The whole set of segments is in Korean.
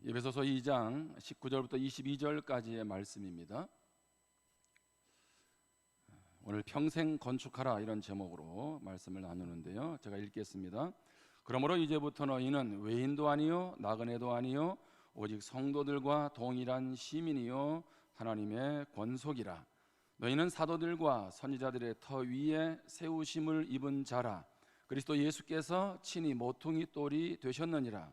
에베소서 2장 19절부터 22절까지의 말씀입니다. 오늘 평생 건축하라 이런 제목으로 말씀을 나누는데요. 제가 읽겠습니다. 그러므로 이제부터 너희는 외인도 아니요 나그네도 아니요 오직 성도들과 동일한 시민이요 하나님의 권속이라. 너희는 사도들과 선지자들의 터 위에 세우심을 입은 자라. 그리스도 예수께서 친히 모퉁이 돌이 되셨느니라.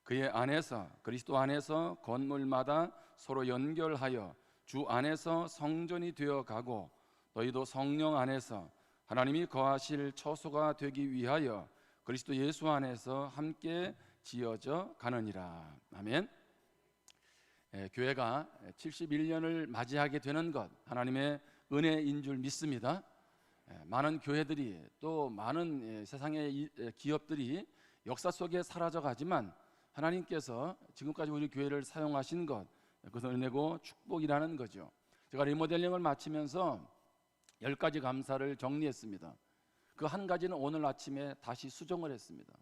그의 안에서 그리스도 안에서 건물마다 서로 연결하여 주 안에서 성전이 되어 가고 너희도 성령 안에서 하나님이 거하실 처소가 되기 위하여 그리스도 예수 안에서 함께 지어져 가느니라. 아멘. 교회가 71년을 맞이하게 되는 것 하나님의 은혜인 줄 믿습니다. 많은 교회들이 또 많은 세상의 기업들이 역사 속에 사라져가지만 하나님께서 지금까지 우리 교회를 사용하신 것, 그것은 은혜고 축복이라는 거죠. 제가 리모델링을 마치면서 10가지 감사를 정리했습니다. 그 한 가지는 오늘 아침에 다시 수정을 했습니다.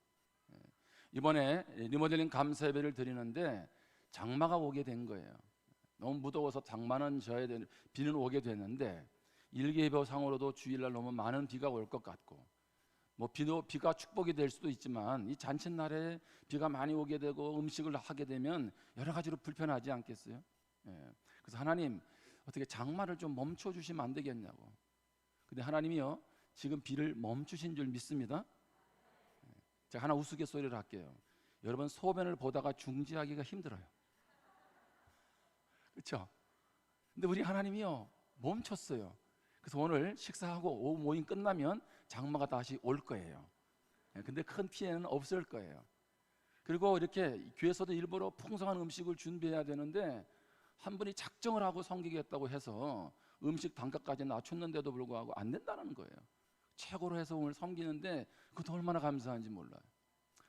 이번에 리모델링 감사 예배를 드리는데 장마가 오게 된 거예요. 너무 무더워서 장마는 져야 되는, 비는 오게 됐는데 일기예보상으로도 주일날 너무 많은 비가 올 것 같고, 뭐 비가 축복이 될 수도 있지만 이 잔칫날에 비가 많이 오게 되고 음식을 하게 되면 여러 가지로 불편하지 않겠어요? 그래서 하나님 어떻게 장마를 좀 멈춰 주시면 안 되겠냐고. 근데 하나님이요 지금 비를 멈추신 줄 믿습니다. 제가 하나 우스갯소리를 할게요. 여러분 소변을 보다가 중지하기가 힘들어요. 그렇죠? 근데 우리 하나님이요 멈췄어요. 그래서 오늘 식사하고 오후 모임 끝나면 장마가 다시 올 거예요. 근데 큰 피해는 없을 거예요. 그리고 이렇게 교회에서도 일부러 풍성한 음식을 준비해야 되는데 한 분이 작정을 하고 섬기겠다고 해서 음식 단가까지 낮췄는데도 불구하고 안 된다는 거예요. 최고로 해서 오늘 섬기는데 그것도 얼마나 감사한지 몰라요.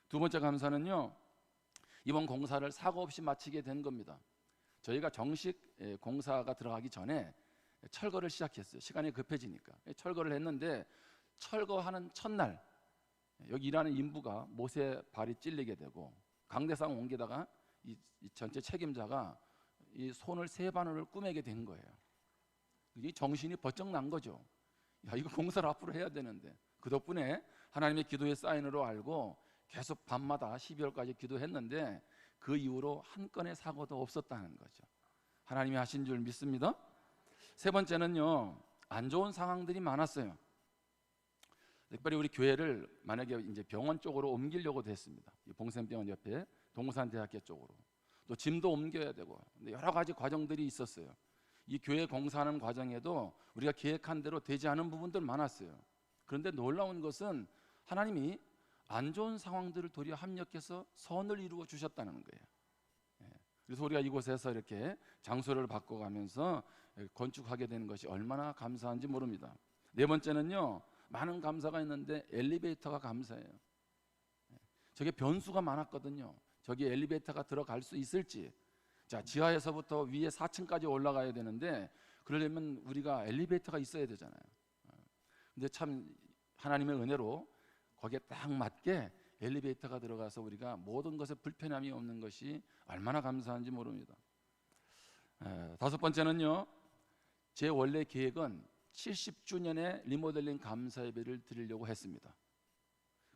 두 번째 감사는요, 이번 공사를 사고 없이 마치게 된 겁니다. 저희가 정식 공사가 들어가기 전에 철거를 시작했어요. 시간이 급해지니까 철거를 했는데 철거하는 첫날 여기 일하는 인부가 못에 발이 찔리게 되고 강대상 옮기다가 이 전체 책임자가 이 손을 세 바늘을 꼬매게 된 거예요. 이 정신이 번쩍 난 거죠. 야, 이거 공사를 앞으로 해야 되는데. 그 덕분에 하나님의 기도의 사인으로 알고 계속 밤마다 12월까지 기도했는데 그 이후로 한 건의 사고도 없었다는 거죠. 하나님이 하신 줄 믿습니다. 세 번째는요, 안 좋은 상황들이 많았어요. 특별히 우리 교회를 만약에 이제 병원 쪽으로 옮기려고 됐습니다. 봉생병원 옆에 동산대학교 쪽으로. 또 짐도 옮겨야 되고 여러 가지 과정들이 있었어요. 이 교회 공사하는 과정에도 우리가 계획한 대로 되지 않은 부분들 많았어요. 그런데 놀라운 것은 하나님이 안 좋은 상황들을 도리어 합력해서 선을 이루어 주셨다는 거예요. 그래서 우리가 이곳에서 이렇게 장소를 바꿔가면서 건축하게 되는 것이 얼마나 감사한지 모릅니다. 네 번째는요, 많은 감사가 있는데 엘리베이터가 감사해요. 저게 변수가 많았거든요. 저기 엘리베이터가 들어갈 수 있을지. 자, 지하에서부터 위에 4층까지 올라가야 되는데 그러려면 우리가 엘리베이터가 있어야 되잖아요. 근데 참 하나님의 은혜로 거기에 딱 맞게 엘리베이터가 들어가서 우리가 모든 것에 불편함이 없는 것이 얼마나 감사한지 모릅니다. 다섯 번째는요, 제 원래 계획은 70주년에 리모델링 감사 예배를 드리려고 했습니다.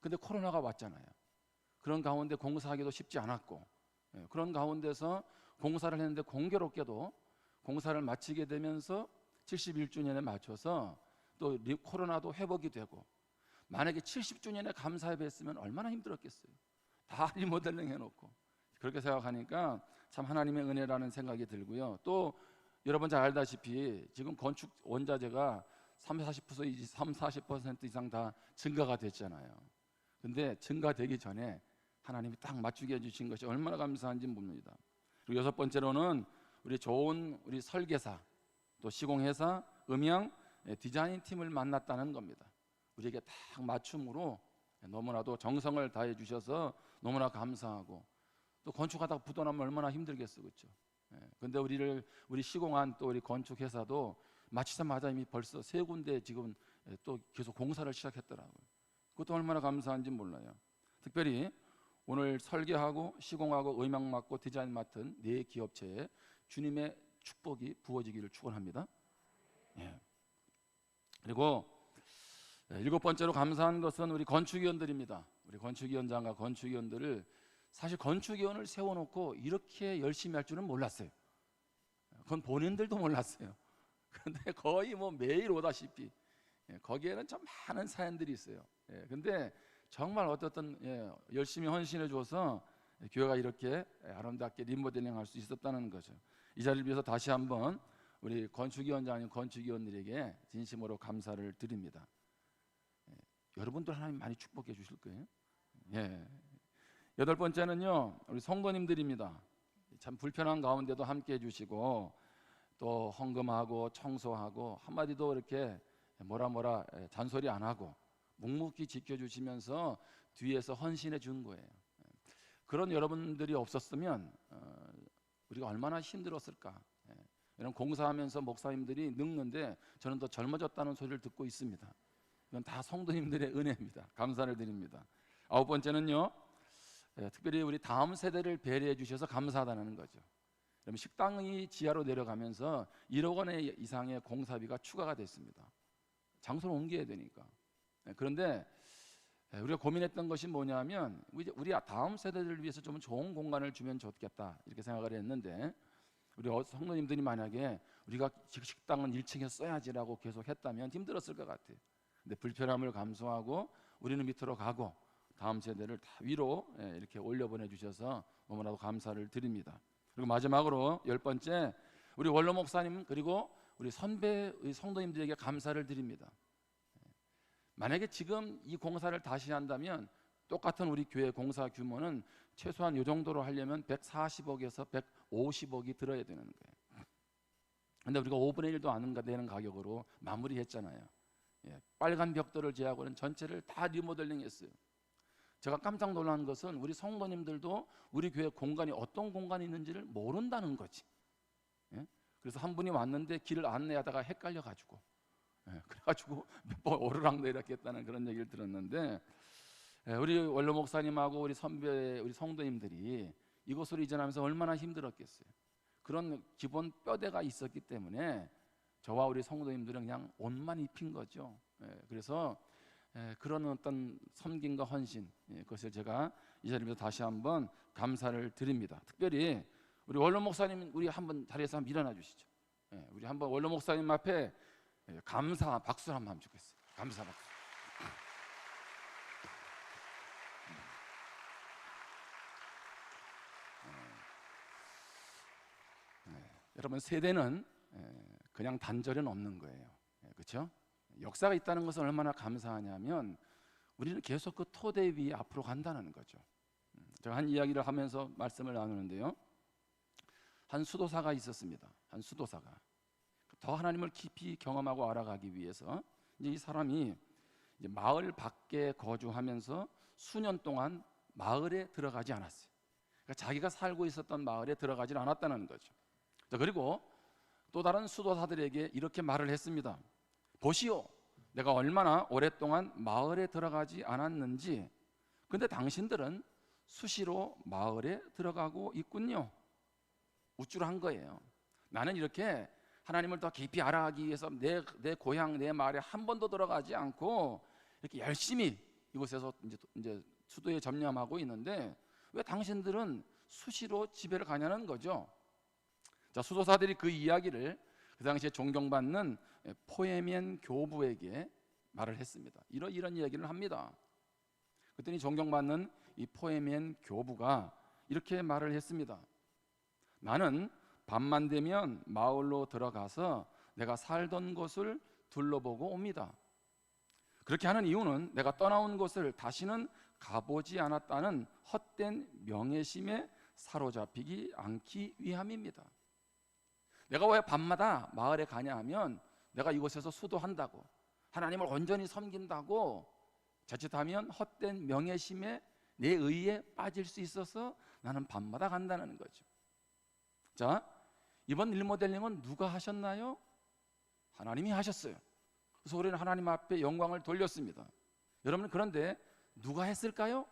근데 코로나가 왔잖아요. 그런 가운데 공사하기도 쉽지 않았고, 그런 가운데서 공사를 했는데 공교롭게도 공사를 마치게 되면서 71주년에 맞춰서 또 코로나도 회복이 되고, 만약에 70주년에 감사 예배 했으면 얼마나 힘들었겠어요. 다 리모델링 해놓고. 그렇게 생각하니까 참 하나님의 은혜라는 생각이 들고요. 또 여러분 잘 알다시피 지금 건축 원자재가 30-40% 이상 다 증가가 됐잖아요. 근데 증가되기 전에 하나님이 딱 맞추게 해주신 것이 얼마나 감사한지 봅니다. 그리고 여섯 번째로는 우리 좋은 우리 설계사, 또 시공회사, 음향, 디자인 팀을 만났다는 겁니다. 우리에게 딱 맞춤으로 너무나도 정성을 다해 주셔서 너무나 감사하고, 또 건축하다가 부도나면 얼마나 힘들겠어, 그렇죠? 근데 우리 시공한 또 우리 건축회사도 마치자마자 이미 벌써 세 군데 지금 또 계속 공사를 시작했더라고요. 그것도 얼마나 감사한지 몰라요. 특별히 오늘 설계하고 시공하고 음악 맡고 디자인 맡은 네 기업체에 주님의 축복이 부어지기를 축원합니다. 예. 그리고 일곱 번째로 감사한 것은 우리 건축위원들입니다. 우리 건축위원장과 건축위원들을 사실 건축위원을 세워놓고 이렇게 열심히 할 줄은 몰랐어요. 그건 본인들도 몰랐어요. 그런데 거의 뭐 매일 오다시피 거기에는 참 많은 사연들이 있어요. 근데 정말 어떻든 열심히 헌신해 줘서 교회가 이렇게 아름답게 리모델링 할 수 있었다는 거죠. 이 자리를 위해서 다시 한번 우리 건축위원장님, 건축위원들에게 진심으로 감사를 드립니다. 여러분들 하나님 많이 축복해 주실 거예요. 여덟 번째는요, 우리 성도님들입니다. 참 불편한 가운데도 함께 해주시고 또 헌금하고 청소하고 한마디도 이렇게 뭐라 잔소리 안 하고 묵묵히 지켜주시면서 뒤에서 헌신해 준 거예요. 그런 여러분들이 없었으면 우리가 얼마나 힘들었을까. 이런 공사하면서 목사님들이 늙는데 저는 더 젊어졌다는 소리를 듣고 있습니다. 이건 다 성도님들의 은혜입니다. 감사를 드립니다. 아홉 번째는요, 특별히 우리 다음 세대를 배려해 주셔서 감사하다는 거죠. 그러면 식당이 지하로 내려가면서 1억 원 이상의 공사비가 추가가 됐습니다. 장소를 옮겨야 되니까. 그런데 우리가 고민했던 것이 뭐냐면 우리 다음 세대들을 위해서 좀 좋은 공간을 주면 좋겠다 이렇게 생각을 했는데, 우리 성도님들이 만약에 우리가 식당은 1층에 써야지라고 계속 했다면 힘들었을 것 같아요. 근데 불편함을 감수하고 우리는 밑으로 가고 다음 세대를 다 위로 이렇게 올려보내 주셔서 너무나도 감사를 드립니다. 그리고 마지막으로 열 번째, 우리 원로 목사님 그리고 우리 선배 성도님들에게 감사를 드립니다. 만약에 지금 이 공사를 다시 한다면 똑같은 우리 교회 공사 규모는 최소한 이 정도로 하려면 140억에서 150억이 들어야 되는 거예요. 근데 우리가 5분의 1도 안 되는 가격으로 마무리했잖아요. 빨간 벽돌을 제하고는 전체를 다 리모델링 했어요. 제가 깜짝 놀란 것은 우리 성도님들도 우리 교회 공간이 어떤 공간이 있는지를 모른다는 거지. 그래서 한 분이 왔는데 길을 안내하다가 헷갈려가지고 그래가지고 몇 번 오르락내리락 했다는 그런 얘기를 들었는데, 우리 원로 목사님하고 우리 선배, 우리 성도님들이 이곳으로 이전하면서 얼마나 힘들었겠어요. 그런 기본 뼈대가 있었기 때문에 저와 우리 성도님들은 그냥 옷만 입힌 거죠. 그래서 그런 어떤 섬김과 헌신, 그것을 제가 이 자리에서 다시 한번 감사를 드립니다. 특별히 우리 원로 목사님, 우리 한번 자리에서 한번 일어나 주시죠. 우리 한번 원로 목사님 앞에 감사 박수를 한번 하면 좋겠어요. 감사 박수. 여러분, 세대는 그냥 단절은 없는 거예요. 그렇죠? 역사가 있다는 것은 얼마나 감사하냐면 우리는 계속 그 토대 위에 앞으로 간다는 거죠. 제가 한 이야기를 하면서 말씀을 나누는데요, 한 수도사가 있었습니다. 한 수도사가 더 하나님을 깊이 경험하고 알아가기 위해서 이제 이 사람이 이제 마을 밖에 거주하면서 수년 동안 마을에 들어가지 않았어요. 그러니까 자기가 살고 있었던 마을에 들어가지 않았다는 거죠. 자, 그리고 또 다른 수도사들에게 이렇게 말을 했습니다. 보시오, 내가 얼마나 오랫동안 마을에 들어가지 않았는지, 근데 당신들은 수시로 마을에 들어가고 있군요. 우쭐한 거예요. 나는 이렇게 하나님을 더 깊이 알아가기 위해서 내 고향, 내 마을에 한 번도 들어가지 않고 이렇게 열심히 이곳에서 이제 수도에 전념하고 있는데 왜 당신들은 수시로 집회를 가냐는 거죠. 자, 수도사들이 그 이야기를 그 당시에 존경받는 포에멘 교부에게 말을 했습니다. 이런 이야기를 합니다. 그랬더니 존경받는 이 포에멘 교부가 이렇게 말을 했습니다. 나는 밤만 되면 마을로 들어가서 내가 살던 곳을 둘러보고 옵니다. 그렇게 하는 이유는 내가 떠나온 곳을 다시는 가보지 않았다는 헛된 명예심에 사로잡히지 않기 위함입니다. 내가 왜 밤마다 마을에 가냐 하면 내가 이곳에서 수도한다고, 하나님을 온전히 섬긴다고 자칫하면 헛된 명예심에 내 의에 빠질 수 있어서 나는 밤마다 간다는 거죠. 자, 이번 리모델링은 누가 하셨나요? 하나님이 하셨어요. 그래서 우리는 하나님 앞에 영광을 돌렸습니다. 여러분, 그런데 누가 했을까요?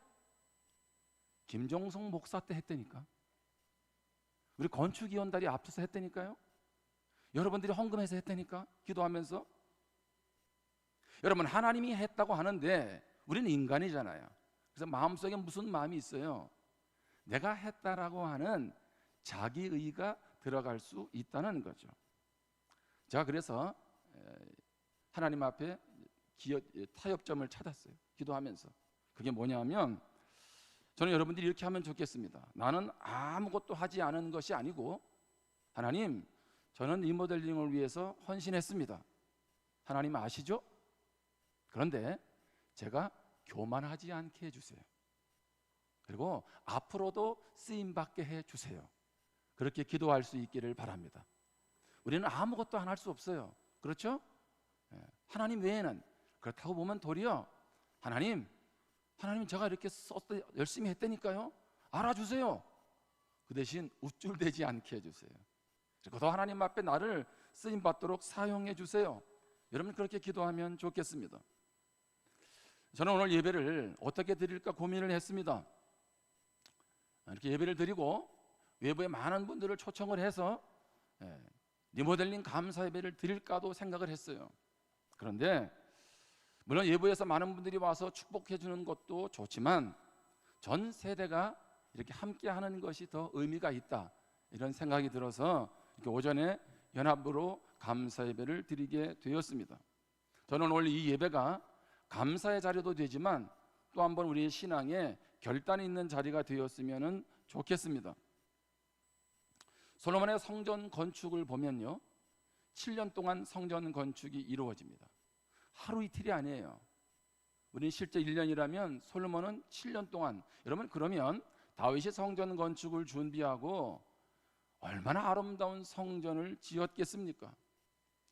김종성 목사 때 했다니까. 우리 건축위원들이 앞서서 했다니까요. 여러분들이 헌금해서 했다니까. 기도하면서. 여러분, 하나님이 했다고 하는데 우리는 인간이잖아요. 그래서 마음속에 무슨 마음이 있어요? 내가 했다라고 하는 자기의가 들어갈 수 있다는 거죠. 제가 그래서 하나님 앞에 타협점을 찾았어요. 기도하면서. 그게 뭐냐면, 저는 여러분들이 이렇게 하면 좋겠습니다. 나는 아무것도 하지 않은 것이 아니고, 하나님, 저는 리모델링을 위해서 헌신했습니다. 하나님 아시죠? 그런데 제가 교만하지 않게 해주세요. 그리고 앞으로도 쓰임받게 해주세요. 그렇게 기도할 수 있기를 바랍니다. 우리는 아무것도 안 할 수 없어요. 그렇죠? 하나님 외에는. 그렇다고 보면 도리어 하나님 제가 이렇게 열심히 했다니까요. 알아주세요. 그 대신 우쭐대지 않게 해주세요. 그리고 더 하나님 앞에 나를 쓰임받도록 사용해 주세요. 여러분, 그렇게 기도하면 좋겠습니다. 저는 오늘 예배를 어떻게 드릴까 고민을 했습니다. 이렇게 예배를 드리고 외부에 많은 분들을 초청을 해서 리모델링 감사 예배를 드릴까도 생각을 했어요. 그런데 물론 예부에서 많은 분들이 와서 축복해 주는 것도 좋지만 전 세대가 이렇게 함께 하는 것이 더 의미가 있다, 이런 생각이 들어서 이렇게 오전에 연합으로 감사 예배를 드리게 되었습니다. 저는 오늘 이 예배가 감사의 자리도 되지만 또 한번 우리의 신앙에 결단이 있는 자리가 되었으면 좋겠습니다. 솔로몬의 성전 건축을 보면요, 7년 동안 성전 건축이 이루어집니다. 하루 이틀이 아니에요. 우리는 실제 1년이라면 솔로몬은 7년 동안, 여러분 그러면 다윗이 성전 건축을 준비하고 얼마나 아름다운 성전을 지었겠습니까?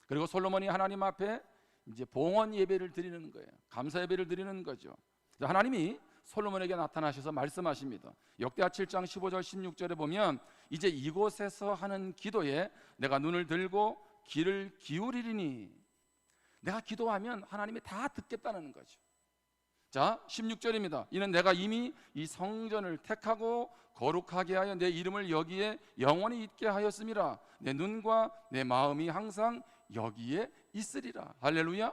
그리고 솔로몬이 하나님 앞에 이제 봉헌 예배를 드리는 거예요. 감사 예배를 드리는 거죠. 하나님이 솔로몬에게 나타나셔서 말씀하십니다. 역대하 7장 15절 16절에 보면 이제 이곳에서 하는 기도에 내가 눈을 들고 귀를 기울이리니, 내가 기도하면 하나님이 다 듣겠다는 거죠. 자, 16절입니다. 이는 내가 이미 이 성전을 택하고 거룩하게 하여 내 이름을 여기에 영원히 있게 하였음이라. 내 눈과 내 마음이 항상 여기에 있으리라. 할렐루야.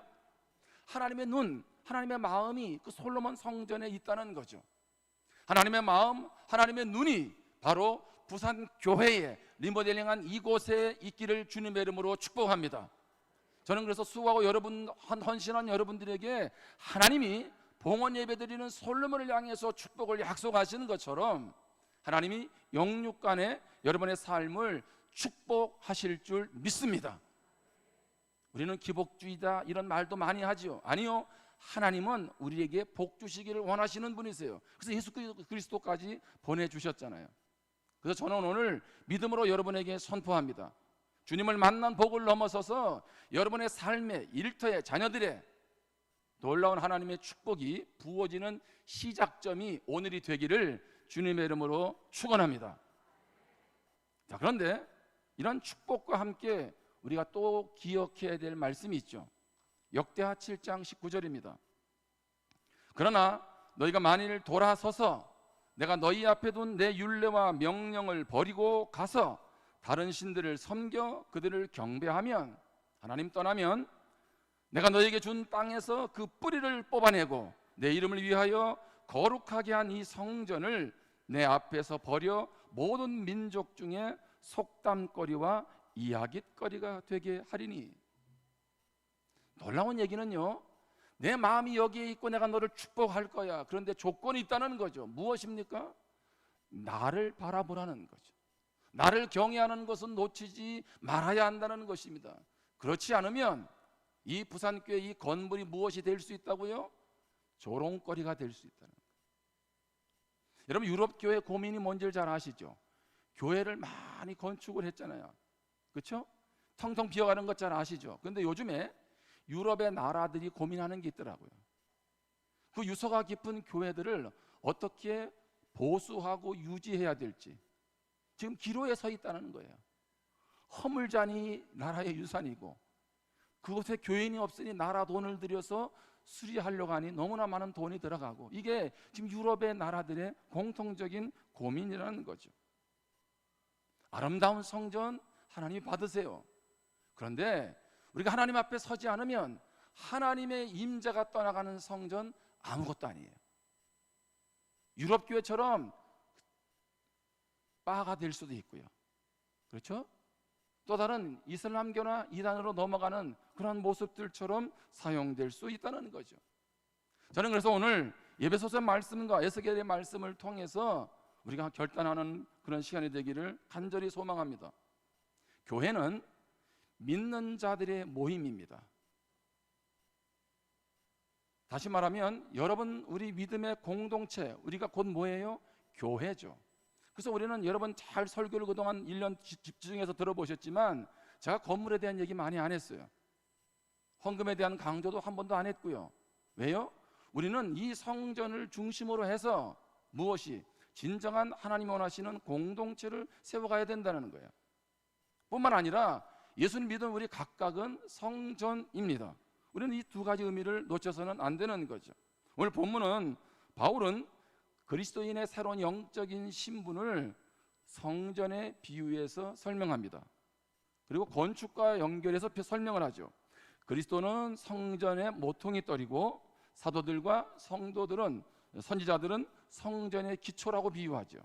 하나님의 눈, 하나님의 마음이 그 솔로몬 성전에 있다는 거죠. 하나님의 마음, 하나님의 눈이 바로 부산 교회에 리모델링한 이곳에 있기를 주님의 이름으로 축복합니다. 저는 그래서 수고하고 헌신한 여러분들에게 하나님이 봉헌 예배드리는 솔로몬을 향해서 축복을 약속하시는 것처럼 하나님이 영육간에 여러분의 삶을 축복하실 줄 믿습니다. 우리는 기복주의다 이런 말도 많이 하죠. 아니요, 하나님은 우리에게 복 주시기를 원하시는 분이세요. 그래서 예수 그리스도까지 보내주셨잖아요. 그래서 저는 오늘 믿음으로 여러분에게 선포합니다. 주님을 만난 복을 넘어서서 여러분의 삶의 일터에, 자녀들의 놀라운 하나님의 축복이 부어지는 시작점이 오늘이 되기를 주님의 이름으로 축원합니다. 자, 그런데 이런 축복과 함께 우리가 또 기억해야 될 말씀이 있죠. 역대하 7장 19절입니다. 그러나 너희가 만일 돌아서서 내가 너희 앞에 둔 내 율례와 명령을 버리고 가서 다른 신들을 섬겨 그들을 경배하면, 하나님 떠나면 내가 너희에게 준 땅에서 그 뿌리를 뽑아내고 내 이름을 위하여 거룩하게 한 이 성전을 내 앞에서 버려 모든 민족 중에 속담거리와 이야깃거리가 되게 하리니. 놀라운 얘기는요, 내 마음이 여기에 있고 내가 너를 축복할 거야. 그런데 조건이 있다는 거죠. 무엇입니까? 나를 바라보라는 거죠. 나를 경외하는 것은 놓치지 말아야 한다는 것입니다. 그렇지 않으면 이 부산교회 이 건물이 무엇이 될 수 있다고요? 조롱거리가 될 수 있다는 거예요. 여러분, 유럽교회 고민이 뭔지 잘 아시죠? 교회를 많이 건축을 했잖아요. 그렇죠? 텅텅 비어가는 것 잘 아시죠? 그런데 요즘에 유럽의 나라들이 고민하는 게 있더라고요. 그 유서가 깊은 교회들을 어떻게 보수하고 유지해야 될지 지금 기로에 서 있다는 거예요. 허물잔이 나라의 유산이고 그곳에 교인이 없으니 나라 돈을 들여서 수리하려고 하니 너무나 많은 돈이 들어가고, 이게 지금 유럽의 나라들의 공통적인 고민이라는 거죠. 아름다운 성전 하나님이 받으세요. 그런데 우리가 하나님 앞에 서지 않으면 하나님의 임재가 떠나가는 성전 아무것도 아니에요. 유럽 교회처럼 바가 될 수도 있고요. 그렇죠? 또 다른 이슬람교나 이단으로 넘어가는 그런 모습들처럼 사용될 수 있다는 거죠. 저는 그래서 오늘 에베소서 말씀과 에스겔의 말씀을 통해서 우리가 결단하는 그런 시간이 되기를 간절히 소망합니다. 교회는 믿는 자들의 모임입니다. 다시 말하면 여러분, 우리 믿음의 공동체, 우리가 곧 뭐예요? 교회죠. 그래서 우리는 여러분 잘 설교를 그동안 1년 집중해서 들어보셨지만 제가 건물에 대한 얘기 많이 안 했어요. 헌금에 대한 강조도 한 번도 안 했고요. 왜요? 우리는 이 성전을 중심으로 해서 무엇이 진정한 하나님이 원하시는 공동체를 세워가야 된다는 거예요. 뿐만 아니라 예수님 믿은 우리 각각은 성전입니다. 우리는 이 두 가지 의미를 놓쳐서는 안 되는 거죠. 오늘 본문은 바울은 그리스도인의 새로운 영적인 신분을 성전에 비유해서 설명합니다. 그리고 건축과 연결해서 설명을 하죠. 그리스도는 성전의 모퉁이 돌이고 사도들과 성도들은, 선지자들은 성전의 기초라고 비유하죠.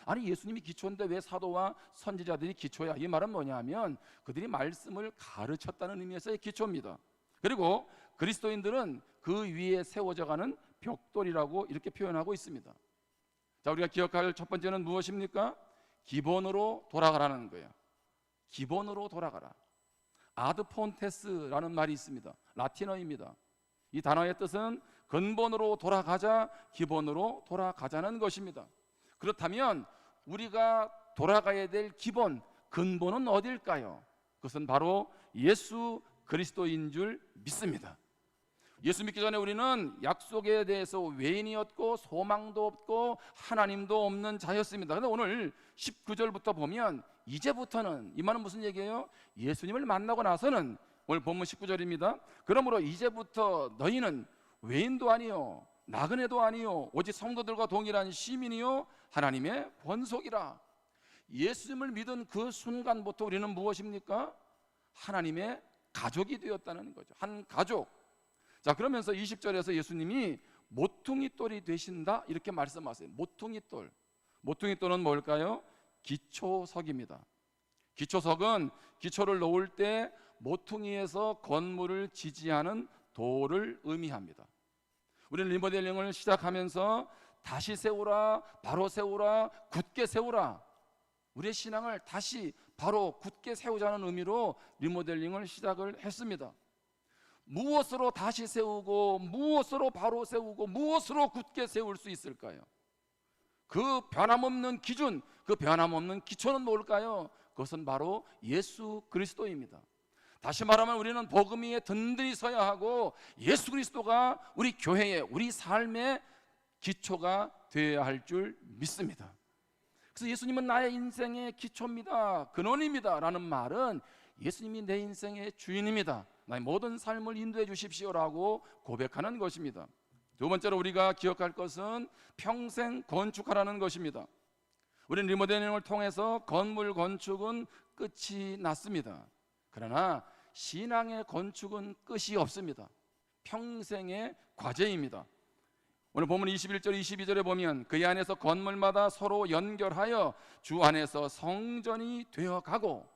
아니, 예수님이 기초인데 왜 사도와 선지자들이 기초야? 이 말은 뭐냐면 그들이 말씀을 가르쳤다는 의미에서의 기초입니다. 그리고 그리스도인들은 그 위에 세워져가는 벽돌이라고 이렇게 표현하고 있습니다. 자, 우리가 기억할 첫 번째는 무엇입니까? 기본으로 돌아가라는 거예요. 기본으로 돌아가라. 아드 폰테스라는 말이 있습니다. 라틴어입니다. 이 단어의 뜻은 근본으로 돌아가자, 기본으로 돌아가자는 것입니다. 그렇다면 우리가 돌아가야 될 기본, 근본은 어딜까요? 그것은 바로 예수 그리스도인 줄 믿습니다. 예수 믿기 전에 우리는 약속에 대해서 외인이었고 소망도 없고 하나님도 없는 자였습니다. 그런데 오늘 19절부터 보면 이제부터는, 이 말은 무슨 얘기예요? 예수님을 만나고 나서는, 오늘 본문 19절입니다. 그러므로 이제부터 너희는 외인도 아니요 나그네도 아니요 오직 성도들과 동일한 시민이요 하나님의 권속이라. 예수님을 믿은 그 순간부터 우리는 무엇입니까? 하나님의 가족이 되었다는 거죠. 한 가족. 자, 그러면서 20절에서 예수님이 모퉁이 돌이 되신다 이렇게 말씀하세요. 모퉁이 돌. 모퉁이 돌은 뭘까요? 기초석입니다. 기초석은 기초를 놓을 때 모퉁이에서 건물을 지지하는 돌을 의미합니다. 우리는 리모델링을 시작하면서 다시 세우라, 바로 세우라, 굳게 세우라, 우리의 신앙을 다시 바로 굳게 세우자는 의미로 리모델링을 시작을 했습니다. 무엇으로 다시 세우고 무엇으로 바로 세우고 무엇으로 굳게 세울 수 있을까요? 그 변함없는 기준, 그 변함없는 기초는 뭘까요? 그것은 바로 예수 그리스도입니다. 다시 말하면 우리는 복음 위에 든든히 서야 하고 예수 그리스도가 우리 교회의, 우리 삶의 기초가 되어야 할 줄 믿습니다. 그래서 예수님은 나의 인생의 기초입니다, 근원입니다 라는 말은 예수님이 내 인생의 주인입니다, 나의 모든 삶을 인도해 주십시오라고 고백하는 것입니다. 두 번째로 우리가 기억할 것은 평생 건축하라는 것입니다. 우리는 리모델링을 통해서 건물 건축은 끝이 났습니다. 그러나 신앙의 건축은 끝이 없습니다. 평생의 과제입니다. 오늘 본문 21절 22절에 보면 그의 안에서 건물마다 서로 연결하여 주 안에서 성전이 되어가고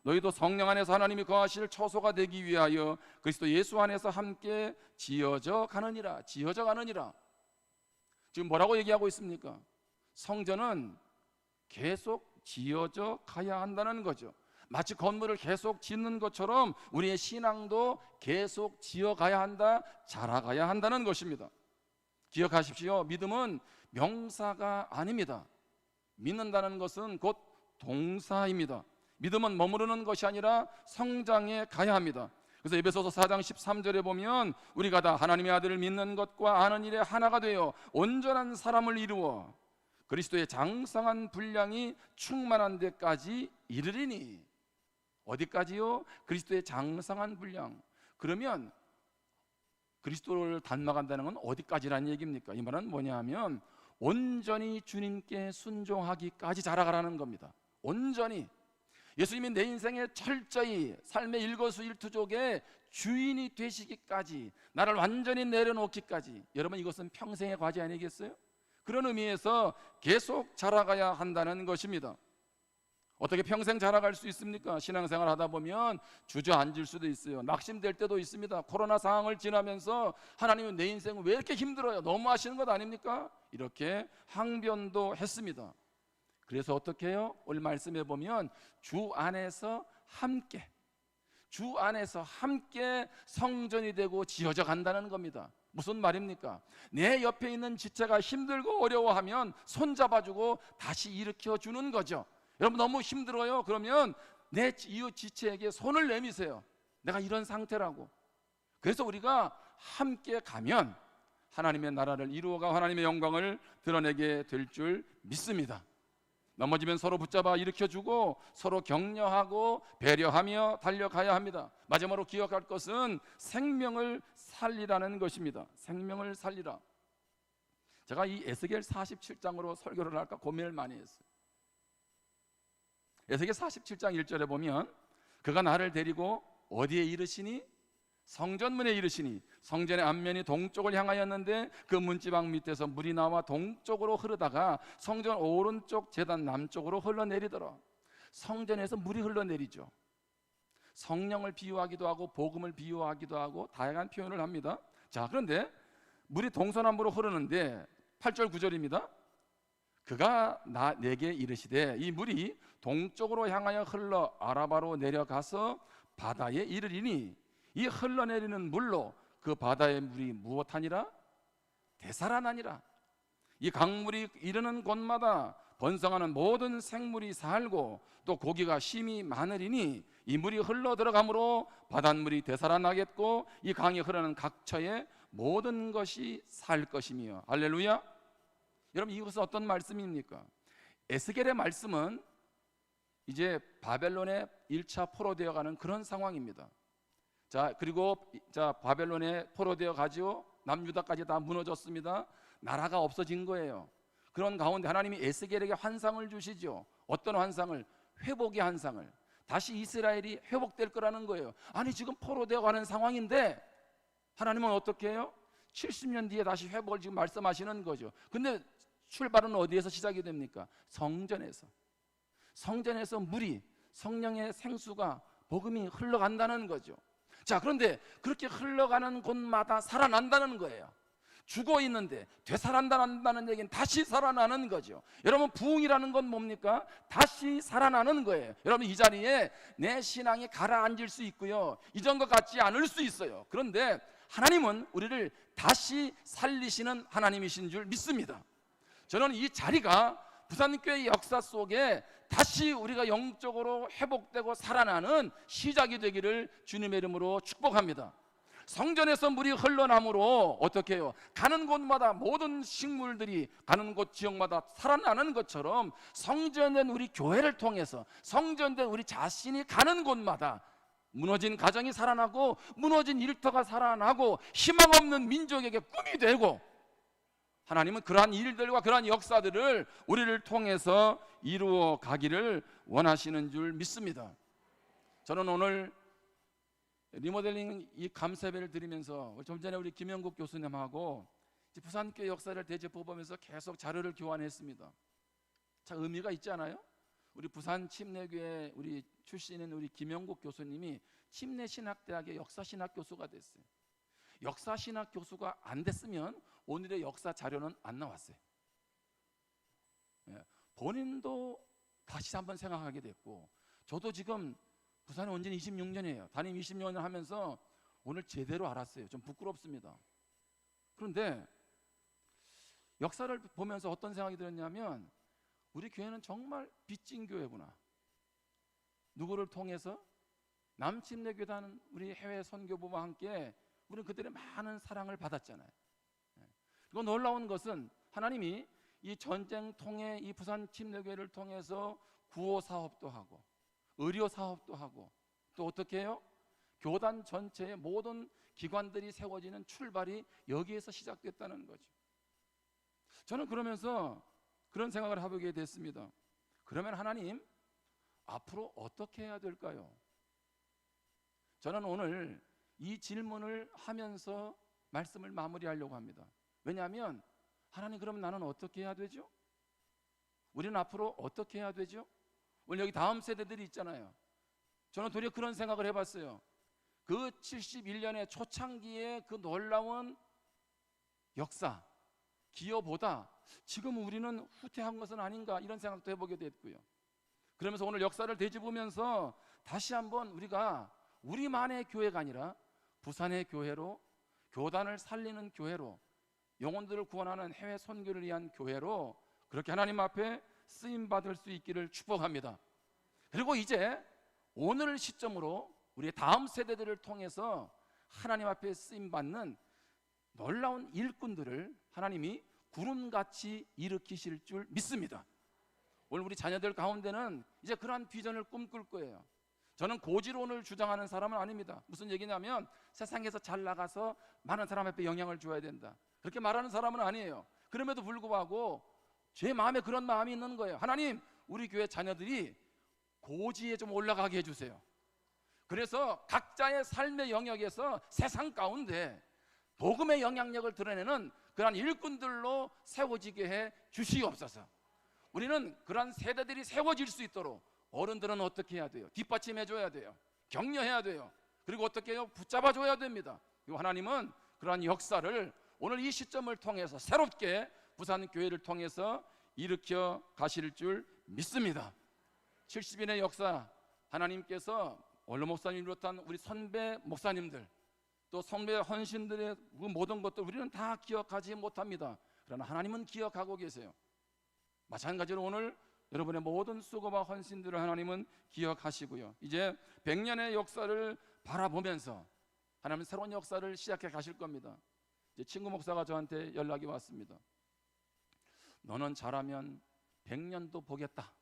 너희도 성령 안에서 하나님이 거하실 처소가 되기 위하여 그리스도 예수 안에서 함께 지어져 가느니라. 지금 뭐라고 얘기하고 있습니까? 성전은 계속 지어져 가야 한다는 거죠. 마치 건물을 계속 짓는 것처럼 우리의 신앙도 계속 지어가야 한다, 자라가야 한다는 것입니다. 기억하십시오. 믿음은 명사가 아닙니다. 믿는다는 것은 곧 동사입니다. 믿음은 머무르는 것이 아니라 성장해 가야 합니다. 그래서 에베소서 4장 13절에 보면 우리가 다 하나님의 아들을 믿는 것과 아는 일에 하나가 되어 온전한 사람을 이루어 그리스도의 장성한 분량이 충만한 데까지 이르리니. 어디까지요? 그리스도의 장성한 분량. 그러면 그리스도를 닮아간다는 건 어디까지라는 얘기입니까? 이 말은 뭐냐 하면 온전히 주님께 순종하기까지 자라가라는 겁니다. 온전히 예수님이 내 인생에 철저히 삶의 일거수일투족의 주인이 되시기까지, 나를 완전히 내려놓기까지. 여러분, 이것은 평생의 과제 아니겠어요? 그런 의미에서 계속 자라가야 한다는 것입니다. 어떻게 평생 자라갈 수 있습니까? 신앙생활 하다 보면 주저앉을 수도 있어요. 낙심될 때도 있습니다. 코로나 상황을 지나면서 하나님은 내 인생은 왜 이렇게 힘들어요? 너무 하시는 것 아닙니까? 이렇게 항변도 했습니다. 그래서 어떻게 해요? 오늘 말씀해 보면 주 안에서 함께 성전이 되고 지어져 간다는 겁니다. 무슨 말입니까? 내 옆에 있는 지체가 힘들고 어려워하면 손잡아주고 다시 일으켜 주는 거죠. 여러분, 너무 힘들어요? 그러면 내 이웃 지체에게 손을 내미세요. 내가 이런 상태라고. 그래서 우리가 함께 가면 하나님의 나라를 이루어가 하나님의 영광을 드러내게 될 줄 믿습니다. 넘어지면 서로 붙잡아 일으켜주고 서로 격려하고 배려하며 달려가야 합니다. 마지막으로 기억할 것은 생명을 살리라는 것입니다. 생명을 살리라. 제가 이 에스겔 47장으로 설교를 할까 고민을 많이 했어요. 에스겔 47장 1절에 보면 그가 나를 데리고 어디에 이르시니? 성전문에 이르시니 성전의 앞면이 동쪽을 향하였는데 그 문지방 밑에서 물이 나와 동쪽으로 흐르다가 성전 오른쪽 제단 남쪽으로 흘러내리더라. 성전에서 물이 흘러내리죠. 성령을 비유하기도 하고 복음을 비유하기도 하고 다양한 표현을 합니다. 자, 그런데 물이 동서남북으로 흐르는데 8절 9절입니다. 그가 내게 이르시되 이 물이 동쪽으로 향하여 흘러 아라바로 내려가서 바다에 이르리니 이 흘러내리는 물로 그 바다의 물이 무엇하니라? 되살아나니라. 이 강물이 이르는 곳마다 번성하는 모든 생물이 살고 또 고기가 심히 많으리니 이 물이 흘러 들어가므로 바닷물이 되살아나겠고 이 강이 흐르는 각처에 모든 것이 살 것이며. 할렐루야. 여러분, 이것은 어떤 말씀입니까? 에스겔의 말씀은 이제 바벨론에 1차 포로되어 가는 그런 상황입니다. 자, 그리고 바벨론에 포로되어 가지고 남유다까지 다 무너졌습니다. 나라가 없어진 거예요. 그런 가운데 하나님이 에스겔에게 환상을 주시죠. 어떤 환상을? 회복의 환상을. 다시 이스라엘이 회복될 거라는 거예요. 아니, 지금 포로되어 가는 상황인데 하나님은 어떻게 해요? 70년 뒤에 다시 회복을 지금 말씀하시는 거죠. 근데 출발은 어디에서 시작이 됩니까? 성전에서. 성전에서 물이, 성령의 생수가, 복음이 흘러간다는 거죠. 자, 그런데 그렇게 흘러가는 곳마다 살아난다는 거예요. 죽어 있는데 되살아난다는 얘기는 다시 살아나는 거죠. 여러분, 부흥이라는 건 뭡니까? 다시 살아나는 거예요. 여러분, 이 자리에 내 신앙이 가라앉을 수 있고요, 이전과 같지 않을 수 있어요. 그런데 하나님은 우리를 다시 살리시는 하나님이신 줄 믿습니다. 저는 이 자리가 부산교회의 역사 속에 다시 우리가 영적으로 회복되고 살아나는 시작이 되기를 주님의 이름으로 축복합니다. 성전에서 물이 흘러나므로 어떻게 해요? 가는 곳마다 모든 식물들이 가는 곳 지역마다 살아나는 것처럼 성전된 우리 교회를 통해서, 성전된 우리 자신이 가는 곳마다 무너진 가정이 살아나고 무너진 일터가 살아나고 희망 없는 민족에게 꿈이 되고, 하나님은 그러한 일들과 그러한 역사들을 우리를 통해서 이루어 가기를 원하시는 줄 믿습니다. 저는 오늘 리모델링 이 감사예배를 드리면서 좀 전에 우리 김영국 교수님하고 부산교회 역사를 되짚어보면서 계속 자료를 교환했습니다. 참 의미가 있지 않아요? 우리 부산 침례교회 우리 출신인 우리 김영국 교수님이 침례신학대학의 역사신학 교수가 됐어요. 역사신학 교수가 안 됐으면 오늘의 역사 자료는 안 나왔어요. 본인도 다시 한번 생각하게 됐고, 저도 지금 부산에 온 지는 26년이에요. 담임 20년을 하면서 오늘 제대로 알았어요. 좀 부끄럽습니다. 그런데 역사를 보면서 어떤 생각이 들었냐면, 우리 교회는 정말 빚진 교회구나. 누구를 통해서? 남침례교단 우리 해외 선교부와 함께 우리는 그들의 많은 사랑을 받았잖아요. 그리고 놀라운 것은 하나님이 이 전쟁 통해 이 부산 침례교회를 통해서 구호 사업도 하고 의료 사업도 하고 또 어떻게 해요? 교단 전체의 모든 기관들이 세워지는 출발이 여기에서 시작됐다는 거죠. 저는 그러면서 그런 생각을 해보게 됐습니다. 그러면 하나님, 앞으로 어떻게 해야 될까요? 저는 오늘 이 질문을 하면서 말씀을 마무리하려고 합니다. 왜냐하면 하나님, 그럼 나는 어떻게 해야 되죠? 우리는 앞으로 어떻게 해야 되죠? 오늘 여기 다음 세대들이 있잖아요. 저는 도리어 그런 생각을 해봤어요. 그 71년의 초창기의 그 놀라운 역사, 기여보다 지금 우리는 후퇴한 것은 아닌가, 이런 생각도 해보게 됐고요. 그러면서 오늘 역사를 되짚으면서 다시 한번 우리가 우리만의 교회가 아니라 부산의 교회로, 교단을 살리는 교회로, 영혼들을 구원하는 해외 선교를 위한 교회로 그렇게 하나님 앞에 쓰임받을 수 있기를 축복합니다. 그리고 이제 오늘 시점으로 우리의 다음 세대들을 통해서 하나님 앞에 쓰임받는 놀라운 일꾼들을 하나님이 구름같이 일으키실 줄 믿습니다. 오늘 우리 자녀들 가운데는 이제 그러한 비전을 꿈꿀 거예요. 저는 고지론을 주장하는 사람은 아닙니다. 무슨 얘기냐면 세상에서 잘 나가서 많은 사람 앞에 영향을 줘야 된다, 그렇게 말하는 사람은 아니에요. 그럼에도 불구하고 제 마음에 그런 마음이 있는 거예요. 하나님, 우리 교회 자녀들이 고지에 좀 올라가게 해주세요. 그래서 각자의 삶의 영역에서 세상 가운데 복음의 영향력을 드러내는 그러한 일꾼들로 세워지게 해 주시옵소서. 우리는 그러한 세대들이 세워질 수 있도록 어른들은 어떻게 해야 돼요? 뒷받침해 줘야 돼요. 격려해야 돼요. 그리고 어떻게 해요? 붙잡아 줘야 됩니다. 그리고 하나님은 그러한 역사를 오늘 이 시점을 통해서 새롭게 부산교회를 통해서 일으켜 가실 줄 믿습니다. 70인의 역사, 하나님께서 원로 목사님 비롯한 우리 선배 목사님들, 또 선배 헌신들의 그 모든 것들 우리는 다 기억하지 못합니다. 그러나 하나님은 기억하고 계세요. 마찬가지로 오늘 여러분의 모든 수고와 헌신들을 하나님은 기억하시고요. 이제 100년의 역사를 바라보면서 하나님은 새로운 역사를 시작해 가실 겁니다. 이제 친구 목사가 저한테 연락이 왔습니다. 너는 잘하면 100년도 보겠다.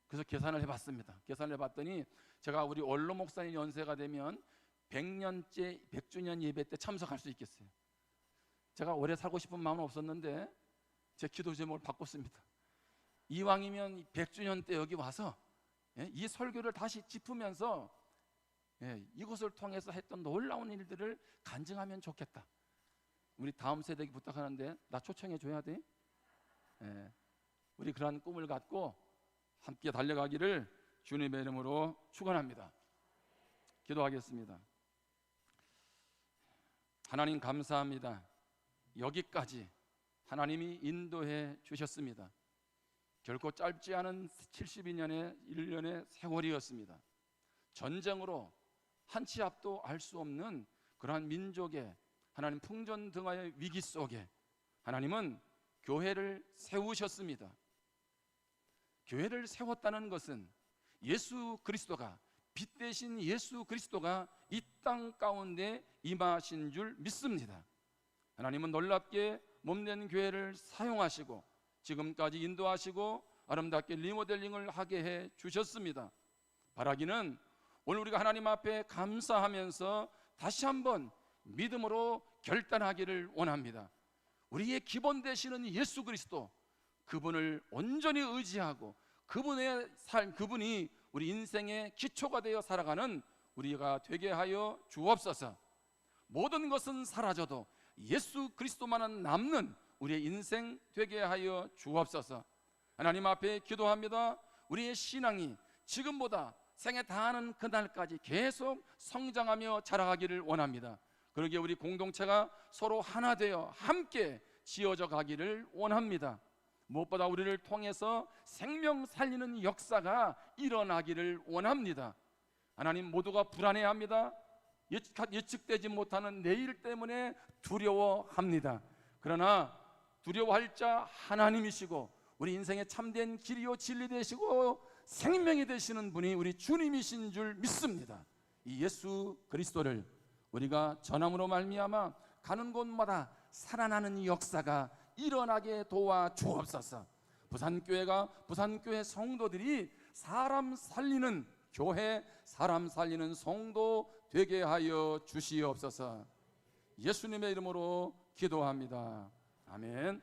그래서 계산을 해봤습니다. 계산을 해봤더니 제가 우리 원로 목사님 연세가 되면 100년째 100주년 예배 때 참석할 수 있겠어요. 제가 오래 살고 싶은 마음은 없었는데 제 기도 제목을 바꿨습니다. 이왕이면 100주년 때 여기 와서 이 설교를 다시 짚으면서 이것을 통해서 했던 놀라운 일들을 간증하면 좋겠다. 우리 다음 세대에게 부탁하는데 나 초청해 줘야 돼. 우리 그러한 꿈을 갖고 함께 달려가기를 주님의 이름으로 축원합니다. 기도하겠습니다. 하나님 감사합니다. 여기까지 하나님이 인도해 주셨습니다. 결코 짧지 않은 72년의 1년의 세월이었습니다. 전쟁으로 한 치 앞도 알 수 없는 그러한 민족의 하나님 풍전등화의 위기 속에 하나님은 교회를 세우셨습니다. 교회를 세웠다는 것은 예수 그리스도가, 빛 대신 예수 그리스도가 이 땅 가운데 임하신 줄 믿습니다. 하나님은 놀랍게 몸된 교회를 사용하시고 지금까지 인도하시고 아름답게 리모델링을 하게 해 주셨습니다. 바라기는 오늘 우리가 하나님 앞에 감사하면서 다시 한번 믿음으로 결단하기를 원합니다. 우리의 기본 되시는 예수 그리스도, 그분을 온전히 의지하고 그분의 삶, 그분이 우리 인생의 기초가 되어 살아가는 우리가 되게 하여 주옵소서. 모든 것은 사라져도 예수 그리스도만은 남는 우리의 인생 되게 하여 주옵소서. 하나님 앞에 기도합니다. 우리의 신앙이 지금보다 생애 다하는 그날까지 계속 성장하며 자라가기를 원합니다. 그러기에 우리 공동체가 서로 하나 되어 함께 지어져 가기를 원합니다. 무엇보다 우리를 통해서 생명 살리는 역사가 일어나기를 원합니다. 하나님, 모두가 불안해합니다. 예측되지 못하는 내일 때문에 두려워합니다. 그러나 두려워할 자 하나님이시고 우리 인생의 참된 길이요 진리 되시고 생명이 되시는 분이 우리 주님이신 줄 믿습니다. 이 예수 그리스도를 우리가 전함으로 말미암아 가는 곳마다 살아나는 역사가 일어나게 도와주옵소서. 부산교회 성도들이 사람 살리는 교회 사람 살리는 성도 되게 하여 주시옵소서. 예수님의 이름으로 기도합니다. 아멘.